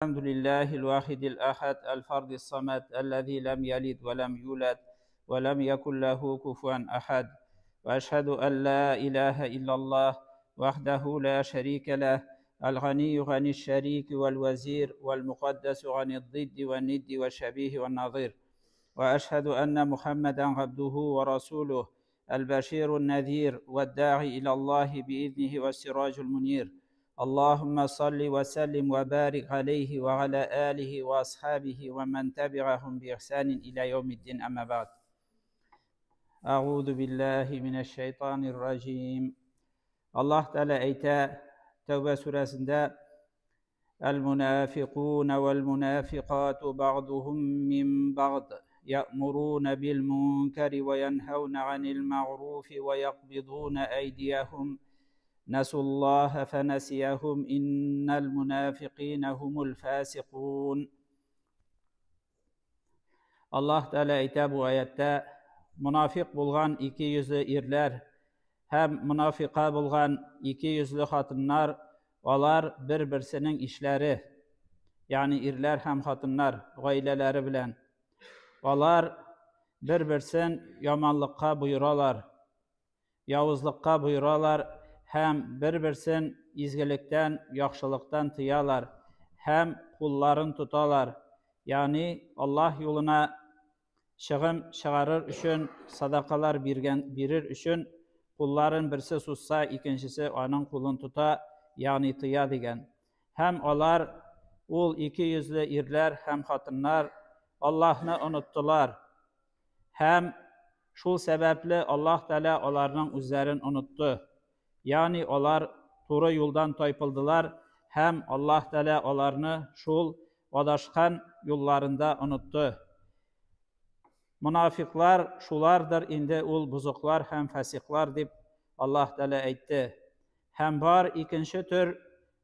الحمد لله الواحد الأحد الفرد الصمد الذي لم يلد ولم يولد ولم يكن له كفوا أحد، وأشهد أن لا إله إلا الله وحده لا شريك له، الغني عن الشريك والوزير والمقدس عن الضد والند والشبيه والنظير، وأشهد أن محمدا عبده ورسوله البشير النذير والداعي إلى الله بإذنه والسراج المنير. اللهم صل وسلم وبارك عليه وعلى آله وأصحابه ومن تبعهم بإحسان إلى يوم الدين، أما بعد. أعوذ بالله من الشيطان الرجيم. Allah Teala ayta Tevbe suresinde El-munafikun vel-munafikatu ba'duhum min ba'd ya'muruna bil-munkari ve yenhevne anil ma'rufi ve yakbiduna eydiyahum Nasullaha fenasiyahum innel munafiqine humul fasiqun. Allah Teala ayta bu ayette münafık bulgan iki yüzlü irler hem münafıka bulgan iki yüzlü hatınlar, olar bir-birsinin işleri, yani irler hem hatınlar gayleleri bilen, olar bir-birsin yamanlıkka buyuralar, yavuzlukka buyuralar, hem bir-birsin izgilikten, yaxşılıktan tiyalar, hem kulların tutalar, yani Allah yoluna şığım çıkarır üçün, sadakalar birir üçün, kulların birisi sussa, ikincisi onun kulun tuta, yani tiya degen. Hem olar, ol iki yüzlü irler, hem hatınlar, Allah'ını unuttular. Hem şul sebepli Allah Teala onlarının üzlerini unuttu. Yani onlar doğru yoldan taypıldılar, hem Allah Teala onlarını şul odaşkan yollarında unuttu. Münafıklar şulardır, indi ol buzuklar hem fasiklar dip Allah Teala aytdı. Hem var ikinci tür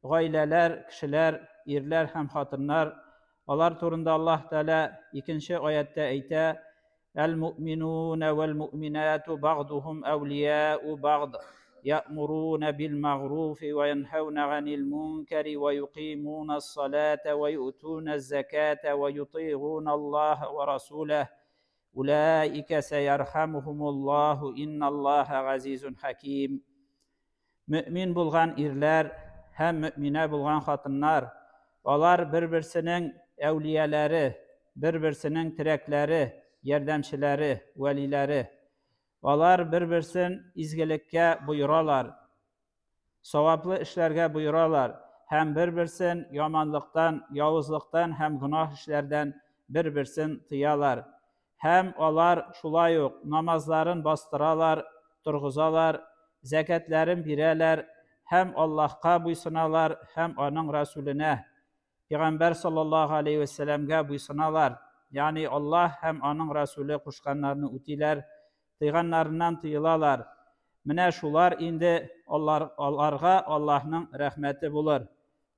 gayleler, kişiler, irler hem hatınlar. Onlar turunda Allah Teala ikinci ayette ayta El-mu'minune vel-mu'minatu ba'duhum evliyâ'u ba'd ya'muruna bil-ma'rufi ve yenhevne anil munkeri ve yuqîmûne's-salâte ve yu'tûne'z-zekâte ve yuti'ûne Allah ve rasûleh. Ulaike seyerhamuhumullahu innallaha azizun hakim. Mümin bulgan irler hem mümine bulgan hatınlar, onlar bir-birsinin evliyeleri, bir-birsinin tirekleri, yardımçıları, velileri. Onlar bir-birsin izgilikke buyuralar, savaplı işlerge buyuralar, hem bir-birsin yamanlıktan, yavuzluktan, hem günah işlerden bir-birsin tiyalar. Hem onlar şulay yok, namazların bastıralar, turguzalar, zekatlerin bireler, hem Allah'a buysunalar, hem onun Resulüne, Peygamber sallallahu aleyhi ve sellem'e buysunalar. Yani Allah hem onun Resulü kuşkanlarını utiler, tıyganlarından tıyılalar. Mine şular indi onlarga Allah'ın rahmeti bulur.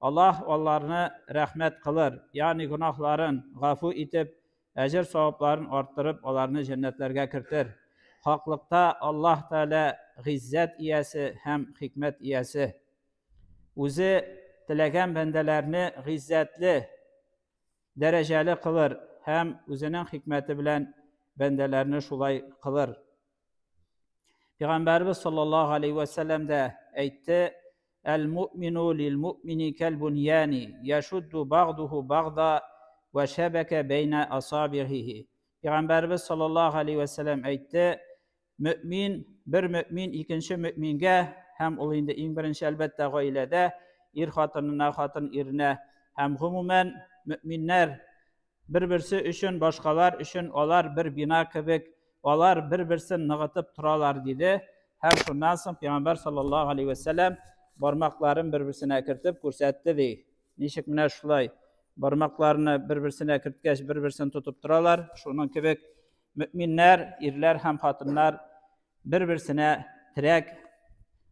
Allah onlarını rahmet kılır. Yani günahların gafu itip, ecir savaplarını arttırıp, onlarını cennetlerge kirtir. Haklıkta Allah Teala gizzet iyesi hem hikmet iyesi. Uzi tilegen bendelerini gizzetli, dereceli kılır. Hem üzerinin hikmeti bilen bendelerini şulay kılır. Peygamberimiz sallallahu aleyhi ve sellem de aytti: El-mu'minu lil-mu'mini kel-bunyani yeşuddu ba'duhu ba'da ve şebeke beyne asabihi. Peygamberimiz sallallahu aleyhi ve sellem aytti: Mümin, bir mümin ikinci müminge, hem olayında en birinci elbette gailede, ir hatınına, hatın irine, hem humumen müminler bir-birisi üçün, başkalar üçün, olar bir bina kibik, olar bir-birsini nıgıtıp turalar dedi. Hem şundan sonra Peygamber sallallahu aleyhi ve sellem barmaklarını bir-birsine kirtip kursetti dedi. Nişik mine şulay, barmaklarını bir-birsine kirtkeş, bir-birsini tutup turalar. Şunun kibik müminler, irler hem hatınlar bir-birsine tirek,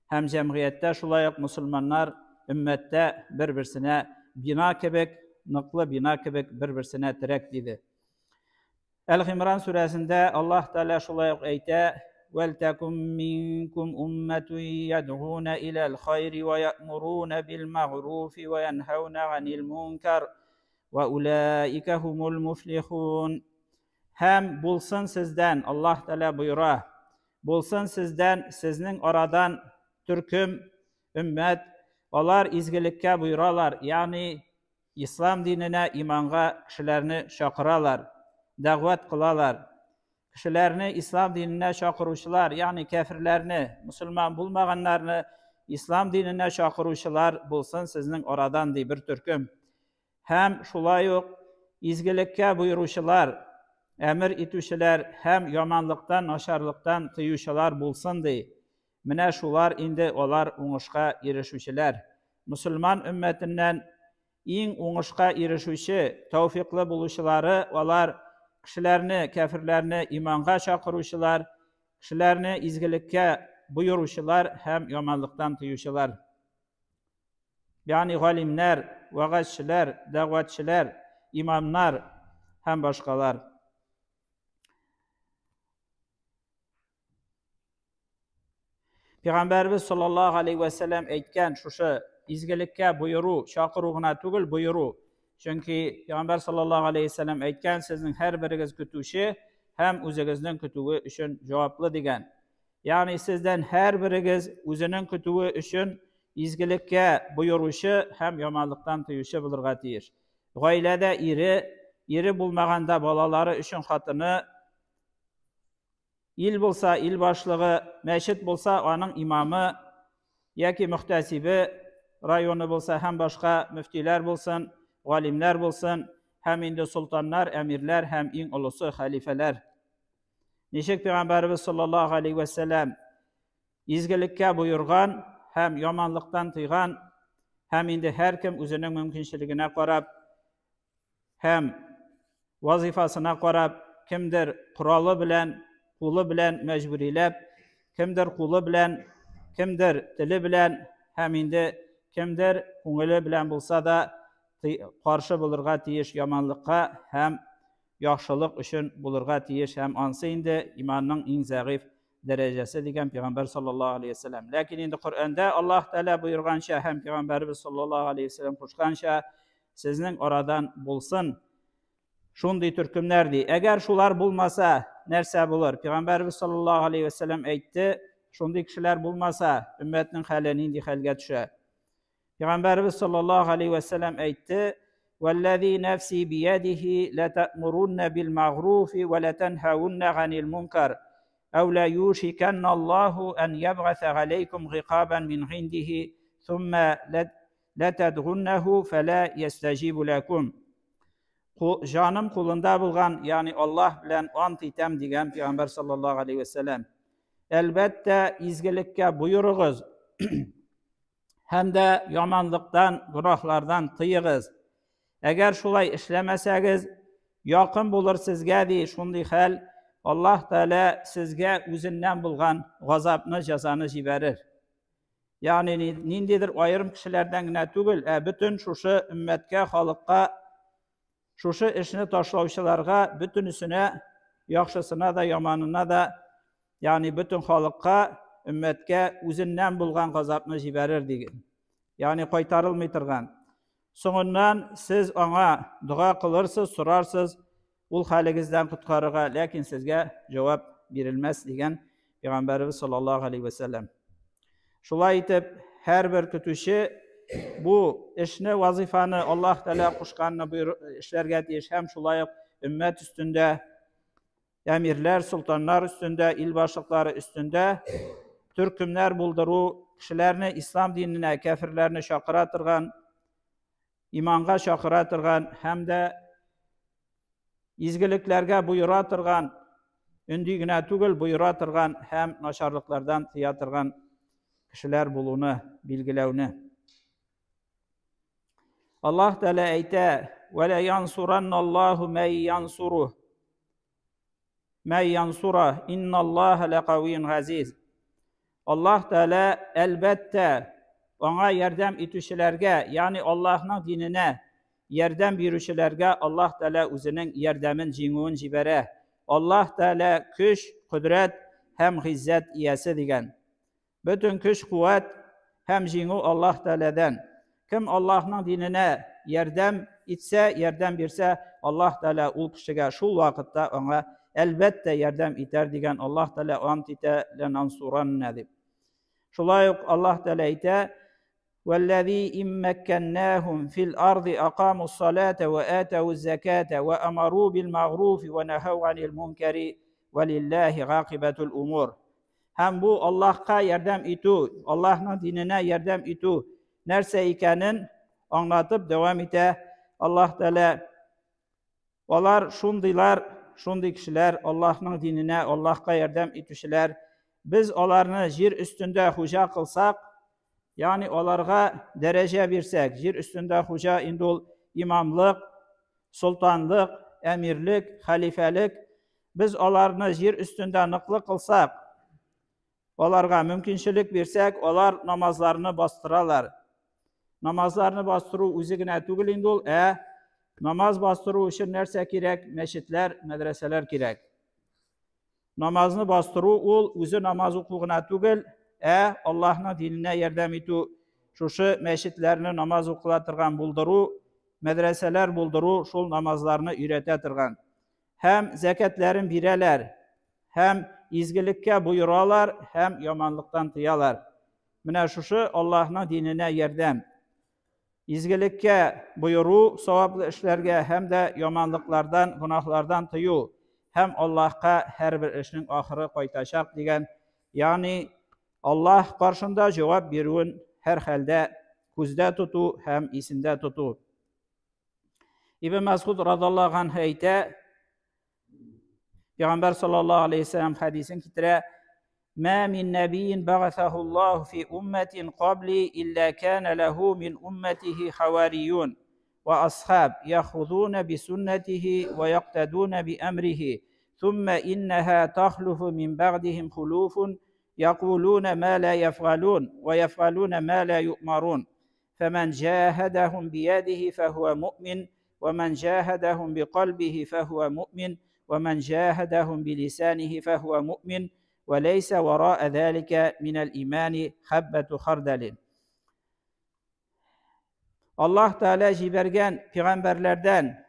hem cemiyette şulayık Müslümanlar, ümmette bir-birsine bina kibik, nıklı bina kibik bir-birsine tirek dedi. El-İmran suresinde Allah Teala şulayık ayta وَلْتَكُمْ مِنْكُمْ أُمَّةٌ يَدْعُونَ إِلَى الْخَيْرِ وَيَأْمُرُونَ بِالْمَعْرُوفِ وَيَنْهَوْنَ عَنِ الْمُنْكَرِ وَأُولَٰئِكَ هُمُ الْمُفْلِحُونَ. Hem bulsun sizden, Allah Teala buyura, bulsun sizden, sizning oradan türküm, ümmet, onlar izgilikka buyuralar, yani İslam dinine, imanға kişilerini şakıralar, da'vat kılalar. Kişilerini İslam dinine şakıruşular, yani kafirlerini, Müslüman bulmaganlarını İslam dinine şakıruşular bulsun sizning oradan diye bir türküm. Hem şulay yok, izgilikka buyuruşular, emir ituşular, hem yamanlıktan, naşarlıktan tıyuşular bulsun diye. Mine şular indi olar uңuşqa erişuşular. Müslüman ümmetinden en uңuşqa erişuşu, tevfikli buluşuları olar kişilerini, kafirlerini imanға şakıruşular, kişilerini izgilikka buyuruşular, hem yamanlıktan tıyuşular. Yani galimler, vaazçiler, da'vatçiler, imamlar, hem başkalar. Peygamberimiz sallallahu aleyhi ve sellem aytgan şuşu izgilikka buyuru, şakırığına tugul buyuru. Çünkü Peygamber sallallahu aleyhi ve sellem aytgan sizin her birigiz kütüşü hem o'zingizning kütüğü üçün javobli degan. Yani sizden her birigiz o'zining kütüğü üçün izgilikka buyuruşu hem yomonlikdan tiyişi bilirga tiyish. Oilada eri bo'lmaganda bolalari üçün xotini, il bo'lsa il boshlig'i, masjid bo'lsa onun imamı yoki muhtasibi, rayoni bo'lsa ham boshqa müftiylar bo'lsin, galimler bo'lsin, hem indi sultanlar, emirler, hem eng ulusi xalifalar. Nechik Peygamberimiz sallallahu aleyhi ve sellem izgilikka buyurgan, hem yomonlikdan tiygan, hem indi her kim o'zining mumkinchiligine qarab, hem vazifasına qarab, kimdir quroli bilan, quli bilan majburilab, kimdir quli bilan, kimdir tili bilan, hem indi kimdir ko'ngili bilan bo'lsa da qarshi bo'lirga tiyish yomonlikqa, hem yaxshilik uchun bo'lirga tiyish, hem ansi indi imonning eng zaif derecesi degan Peygamber sallallahu aleyhi ve sellem. Lakin indi Qur'onda Allah Teala buyurgancha, hem Peygamberimiz sallallahu aleyhi ve sellem qo'shgancha sizning oradan bo'lsin shunday turkumlar dey. Agar shular bo'lmasa narsa bo'lar? Peygamberimiz sallallahu aleyhi ve sellem aytdi, shunday kishilar bo'lmasa ummatning hali nindi halga tushar. Peygamberimiz sallallahu aleyhi ve sellem aytdi, "Vallazi nafsi biyadihi la ta'murunna bil ma'ruf ve la tanhaunna 'anil munkar." أو لا يوشكن الله أن يبعث عليكم عقابا من عنده ثم لا تدعونه فلا يستجيب لكم. Canım kulunda bulgan, yani Allah bilen ant item degan Peygamber sallallahu aleyhi ve sellem. Elbette izgilikka buyuruguz. Hem de yamanlıktan, günahlardan tıyığız. Eğer şulay işlemeseniz, yakın bulur sizge dey şunday hal, Allah Teala sizge o'zinden bulgan gazapni, jazani jiberir. Yani nindidir ayırım kişilerden gine tugul, bütün şuşu ümmetke, halıkka, şuşu işini taşlavşılarga, bütün üstüne, yaxşısına da, yamanına da, yani bütün halıkka, ümmetke o'zinden bulgan gazapni jiberir degan. Yani qaytarılmay turgan. So'ngundan siz ona dua kılırsız, sorarsız, ul haligizden qutqarıga, lakin sizge cevap verilmez degan Peygamberimiz sallallahu aleyhi ve sellem. Şulay etip her bir kütüşü bu işni, vazifani Allah Teala qo'shganini işlerge deyish hem şulay ümmet üstünde, emirler, sultanlar üstünde, il başlıkları üstünde türkümler bulduru, kişilerini İslam dinine, kafirlerini şakıra turgan, imanға şakıra turgan, hem de izgiliklerge buyura turgan, ündigine tugul buyura turgan, hem naşarlıklardan tiya turgan kişiler bulunu, bilgilevni. Allah Teala ayta, وَلَا يَنْصُرَنَّ اللّٰهُ مَنْ يَنْصُرُهُ مَنْ يَنْصُرَهُ اِنَّ اللّٰهَ لَقَوِيٌّ عَزِيزٌ. Allah Teala elbette ona yardım etüşlerge, yani Allah'ın dinine yardım berüşlerge Allah Teala o'zining yardımın jinguun jibere. Allah Teala kuch, kudret hem izzat iyasi degan. Bütün kuch, kuvvet hem jingu Allah Teala'dan. Kim Allah'ın dinine yardım etse, yardım berse, Allah Teala ul kişiye şul vakitte ona elbette yardım eder diyen Allah Teala ant ite lenansuranna deb. Şulay Allah Teala ite وَالَّذ۪ي اِمْ مَكَّنَّاهُمْ فِي الْأَرْضِ اَقَامُوا الصَّلَاةَ وَآتَوُا الزَّكَاةَ وَأَمَرُوا بِالْمَعْرُوفِ وَنَهَوْا عَنِ الْمُنْكَرِ وَلِلَّهِ عَاقِبَةُ الْأُمُورِ. Hem bu Allah'a yardım itu, Allah'ın dinine yardım itu, nerse ikenin anlatıp devam ite. Allah Teala, onlar şunday kişiler, Allah'ın dinine, Allah'a yardım itüşler. Biz onlarını yer üstünde hoca kılsak, yani onlara derece versek, yer üstünde hoca indul imamlık, sultanlık, emirlik, halifelik, biz onlarını yer üstünde nıklı kılsak, onlara mümkünçilik versek, onlar namazlarını bastırarlar. Namazlarını bastırı üzerine tügül indul, namaz bastırı için nerse gerek? Meşitler, medreseler gerek. Namazını bastırı ol, üzü namaz hukukuna tügül, Allah'ın dinine yardım etu, şu meşitlerini namaz okulatırgan bulduru, medreseler bulduru, şul namazlarını üretetirgan. Hem zekatlerin bireler, hem izgilikke buyuralar, hem yamanlıktan tiyalar. Mine şu Allah'ın dinine yardım. İzgilikke buyuru, savablı işlerge hem de yamanlıklardan, günahlardan tiyu. Hem Allah'a her bir işinin ahırı koytaşak diyen, yani Allah karşında cevap verin her halde kuzda tutu hem isinde tutu. İbn Mesud radallahu anh ayette, Peygamber sallallahu aleyhi ve sellem hadisin kitire, مَا مِنْ نَبِيٍّ بَعَثَهُ اللّٰهُ فِي أُمَّةٍ قَبْلِي إِلَّا كَانَ لَهُ مِنْ أُمَّتِهِ حَوَارِيُّونَ وَأَصْحَابٌ يَأْخُذُونَ بِسُنَّتِهِ وَيَقْتَدُونَ بِأَمْرِهِ ثُمَّ إِنَّهَا تَخْلُفُ مِنْ بَعْدِهِمْ خُلُوفٌ يقولون ما لا يفعلون ويفعلون ما لا يؤمرون فمن جاهدهم بيده فهو مؤمن ومن جاهدهم بقلبه فهو مؤمن ومن جاهدهم بلسانه فهو مؤمن وليس وراء ذلك من الإيمان حبة خردل. Allah Teala jibergen peygamberlerden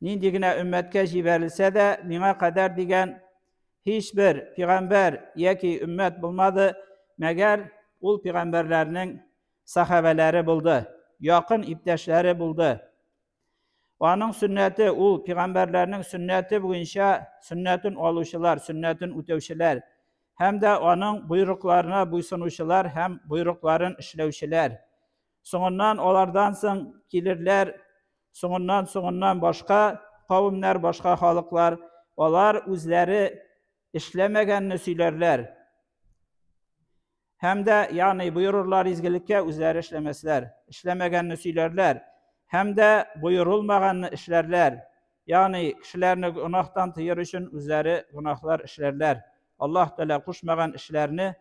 nindigine ümmetke jiberilse de mine kadar digen hiçbir peygamber yeki ümmet bulmadı, meğer ul peygamberlerinin sahabeleri buldu, yakın ipteşleri buldu. Onun sünneti, ul peygamberlerinin sünneti bugünşe sünnetin oluşular, sünnetin ütevşiler, hem de onun buyruklarına buysunuşular, hem buyrukların işlevşiler. Sonundan onlardan son gelirler, sonundan başka kavimler, başka halıklar, onlar üzleri işlemegenini söylerler. Hem de yani buyururlar izgilikke üzeri işlemesler. İşlemegenini söylerler. Hem de buyurulmaganını işlerler. Yani kişilerini günahtan tıyır için üzeri günahlar işlerler. Allah Teala kuşmagan işlerini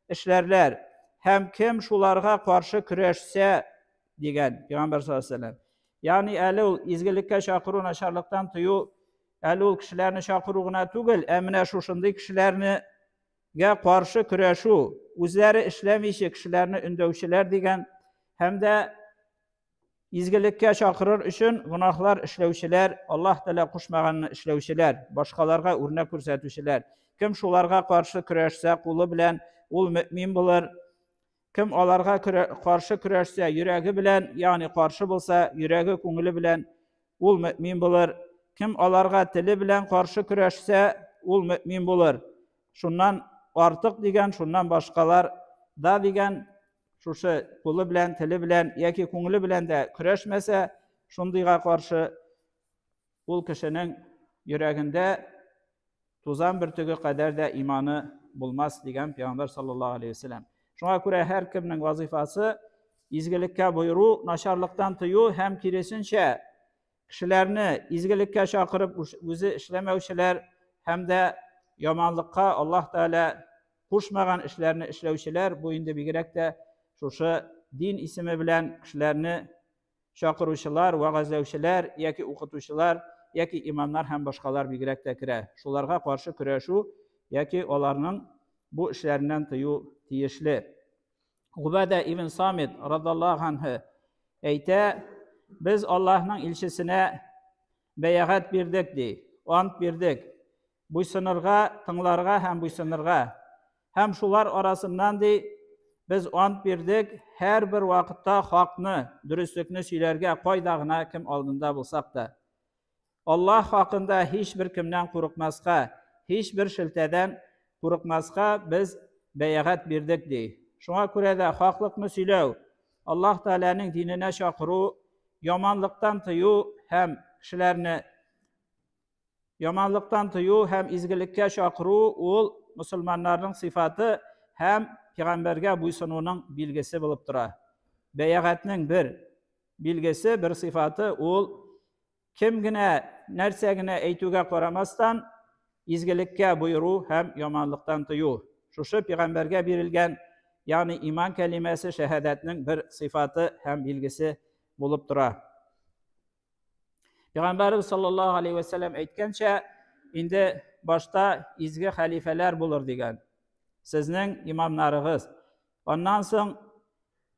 işlerler. Hem kim şularga karşı küreşse diyen Peygamber sallallahu aleyhi ve sellem. Yani eli izgilikke şakırı naşarlıktan tıyı Elul kişilerini şakırığına tügül, emine şuşunday kişilerini karşı küreşu, üzeri işlemişi kişilerini ündevşiler diyen, hem de izgilikke şakırır için günahlar işlevşiler, Allah Teala kuşmağını işlevşiler, başkalarga örnek көрсетушiler. Kim şularga karşı küreşse kulu bilen, ul mümin bulur. Kim onlarga karşı küreşse yüreği bilen, yani karşı bulsa yüreği köngülü bilen, ul mümin bulur. Kim onlarga tili bilen karşı küreşse ul mümin bulur. Şundan artık digen, şundan başkalar da digen, şuşu kulu bilen, tili bilen, yaki köngülü bilen de küreşmese, şundayga karşı ul kişinin yüreğinde tuzan bir tügü kadar da imanı bulmaz digen Peygamber sallallahu aleyhi ve sellem. Şuna göre her kiminin vazifası izgilikke buyuru, naşarlıktan tüyü hem kirisinçe kişilerini izgilikke şakırıp üzü işlemevşiler hem de yamanlıkka Allah Teala kuşmagan işlerini işlevşiler. Bu indi bilgerek de şu din ismi bilen kişilerini şakıruşular, vaazlevşiler, yaki okutuşular, yaki imamlar hem başkalar bilgerek de kire. Şularga karşı küreşu, yaki onların bu işlerinden tiyişli. Ubade ibn Samit radallahu anh'ı Әйтә, biz Allah'ın ilçisine beyat birdik di, ant birdik. Buysınırga, tınlarga hem buysınırga. Hem şular arasından di, biz ant birdik, her bir vakitte hakını, dürüstlükünü söylerge koydağına kim aldığında bulsak da. Allah hakkında hiçbir kimden korkmazga, hiçbir şilteden korkmazga biz beyat birdik di. Şuna göre de haklıkını söylev, Allah Teala'nın dinine şakırı, yamanlıktan tıyu hem kişilerini yamanlıktan tıyu hem izgilikke şakırı ol Müslümanların sıfatı hem Peygamberge buysununun bilgisi bulup dura. Beyatının bir bilgisi, bir sıfatı ol kimgine, nersegine eytuge koramastan izgilikke buyuru hem yamanlıktan tıyu. Şuşu Peygamberge birilgen yani iman kelimesi şehadetinin bir sıfatı hem bilgisi bulup dura. Peygamberimiz sallallahu aleyhi ve sellem aytgancha, indi başta izgi halifeler bulur degan. Sizning imamlarınız. Ondan so'ng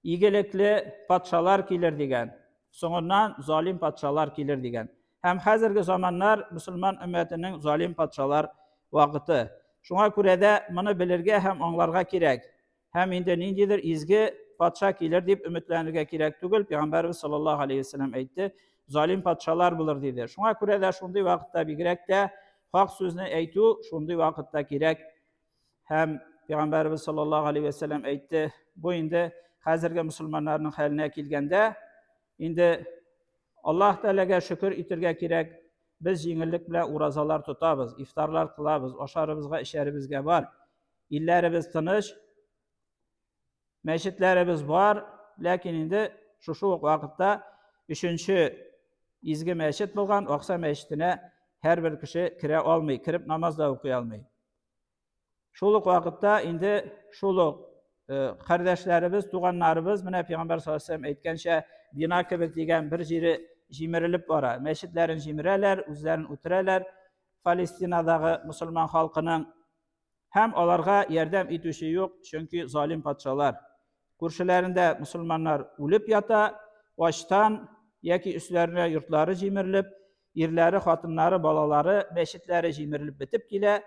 igilikli patşalar kelir degan. So'ngidan zalim patşalar kelir degan. Hem hozirgi zamonlar Müslüman ümmetinin zalim patşalar vaqti. Şuna göre de bunu bilirge hem anlarga kerak. Hem indi nindidir izgi patşa kelir deb ümitlenirge kerak tugul. Peygamberimiz sallallahu aleyhi ve sellem aytdi. Zalim patşalar bulur dedi. Şuna göre de şunday vakitte bilgerek de hak sözünü aytu şunday vakitte kerak. Hem Peygamberimiz sallallahu aleyhi ve sellem aytdi. Bu indi hozirgi Müslümanların haline kelgende indi Allah Teala'ga şükür etirge kerak. Biz yengillik bilan urazalar tutabız, iftarlar qilamiz, oşarımızga, isharimizga var. İllerimiz tinch, meşitlerimiz var, lakin indi şu vaqtda 3-chi izgi meşit bo'lgan Oqsa meşitine her bir kişi kire olmay, kirib namoz da o'qiy olmay. Şuluk vaqtda indi şuluk qardoshlarimiz, tuğanlarimiz mana Peygamber sallallahu aleyhi ve sellem aytgancha bina kibik degan bir jeri jimirilib bora. Meşitlerin jimiralar, o'zlarini o'tiralar. Falastinadagi musulmon xalqining hem olarga yordam etuvchi yo'q, chunki zalim podsholar. Ko'rshilarida musulmonlar o'lib yota, ochdan yoki üstlerine yurtları jimirilib, erlari, xotinlari, bolalari, meşitlari jimirilib bitib kela.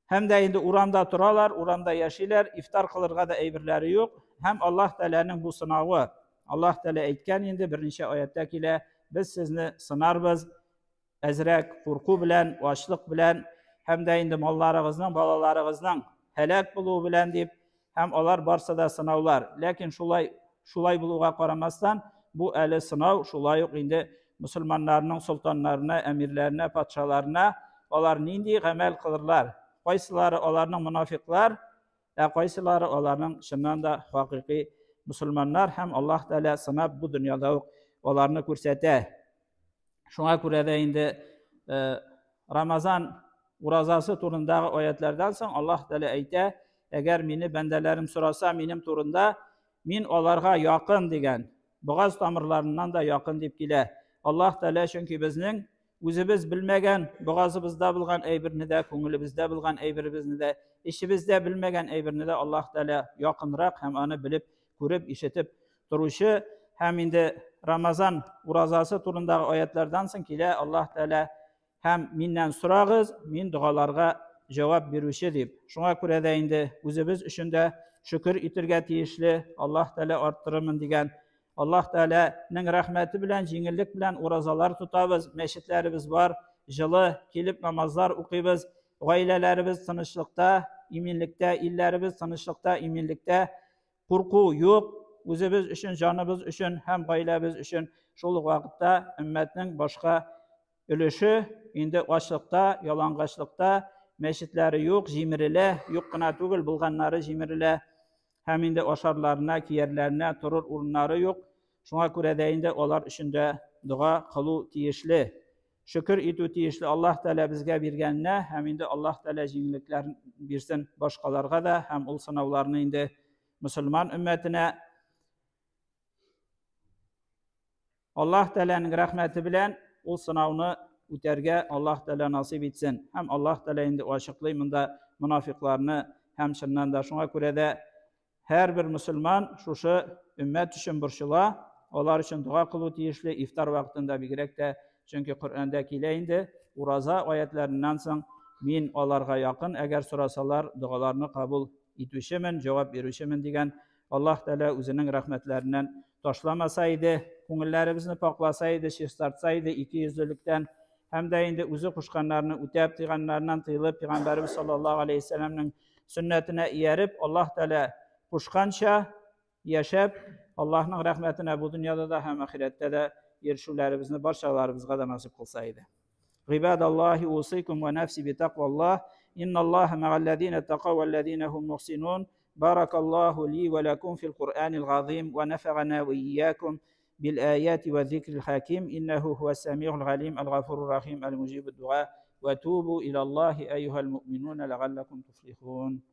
Hem de indi uramda turalar, uramda yaşaylar, iftar qilirga da aybirlari yo'q. Hem Allah Teala'nın bu sınavı. Allah Teala aytgan indi birinchi oyatda kela, biz sizni sınarbız, azrak, qo'rquv bilan, ochliq bilan, hem de indi mollaringizning, bolalaringizning halak bo'luvi bilan deb, hem olar barsa da sınavlar. Lakin şulay buluğa qaramasdan bu eli sınav, şulay yo'q indi musulmonlarning sultanlarına, emirlerine, patşalarına, olar nindi amel qilirlar. Qaysilari olarning munofiqlar, qaysilari olarning chindan da haqiqiy musulmonlar hem Allah Teala sınab bu dünyada olarni ko'rsatadi. Şuna göre de indi Ramazan urazası turundagi oyatlardan so'ng Allah Teala aytadi, agar meni bandalarim so'rasa mening turunda men olarga yaqin degan, bo'g'oz tomirlaridan da yaqin deb kelar. Allah Teala chunki bizning o'zimiz bilmagan, bo'g'ozimizda bo'lgan aybirni de, ko'nglimizda bo'lgan aybirimizni de, ishimizda bilmagan aybirni de Allah Teala yaqinroq ham uni bilib, ko'rib, eshitib turuvchi. Hem indi Ramazan urazası turundagi oyatlardan so'ng kelar Allah Teala hem mendan so'rag'iz, men duolarga javob beruvchi deb. Shunga ko'ra da indi o'zimiz uchun da shukr etirga tegishli, Allah Teala orttiraman degan, Allah Teala'nın rahmeti bilen, jengillik bilen urazalar tutamiz, meşitlerimiz var, jılı kelip namazlar o'qiymiz, oilalarimiz tinchlikda, eminlikda, illerimiz tinchlikda, eminlikda, qo'rquv yo'q, o'zimiz uchun, jonimiz uchun, ham oilamiz uchun. Shul vaqtda ummatning boshqa ulushi endi ochliqda, yalang'ochlikda, meşitleri yo'q, jimirila, yo'qqina tugul bo'lganlari jimirila. Hem indi oşarlarına, kiyerlerine, turur urunları yok. Şuna göre de indi olar üçünde dua kılu tiyişli. Şükür etu tiyişli Allah Teala bizge bergenine, hem indi Allah Teala jengilliklerini birsin başkalarga da, hem ul sınavlarını indi Müslüman ümmetine. Allah Teala'nın rahmeti bilen ul sınavını üterge Allah Teala nasip etsin. Hem Allah Teala indi aşıqlıymında münafıklarını hem şundan da şuna göre de her bir Müslüman şuşu ümmet üçün burşula, Onlar için dua kılı tiyişli iftar vaktinde bigirek de çünkü Kur'an'da kileyindi uraza ayetlerinden soň min olarga yakın eğer sorasalar dualarını kabul etüşemin, cevap verüşemin diyen Allah Teala özünün rahmetlerinden taşlamasaydı, koňullarymyzy paklasaydı, şirstartsaydı iki yüzlülükten hem de indi özü kuşkanlarını ütäp diýenlerinden tyýlyp Peygamberimiz sallallahu aleyhi ve sellem'nin sünnetine ýerip Allah Teala kuşkança yaşap Allah'ın rahmetine bu dünyada da hem ahirette de erişүүlerimizni barşalarımızga da nasip kılsaydı. İbadallahi usikum ve nefsi bi takvallah. İnnallaha ma'allezine taqav vellezine hum muhsinun. Barakallahu li ve lekum fil Kur'anil azim ve nefa'ana ve iyyakum bil ayati ve zikril hakim. İnnehu huves semi'ul alim el gafurur rahim el mucibud dua. Ve tubu ilallahi eyyuhel mu'minun la'allakum tuflihun.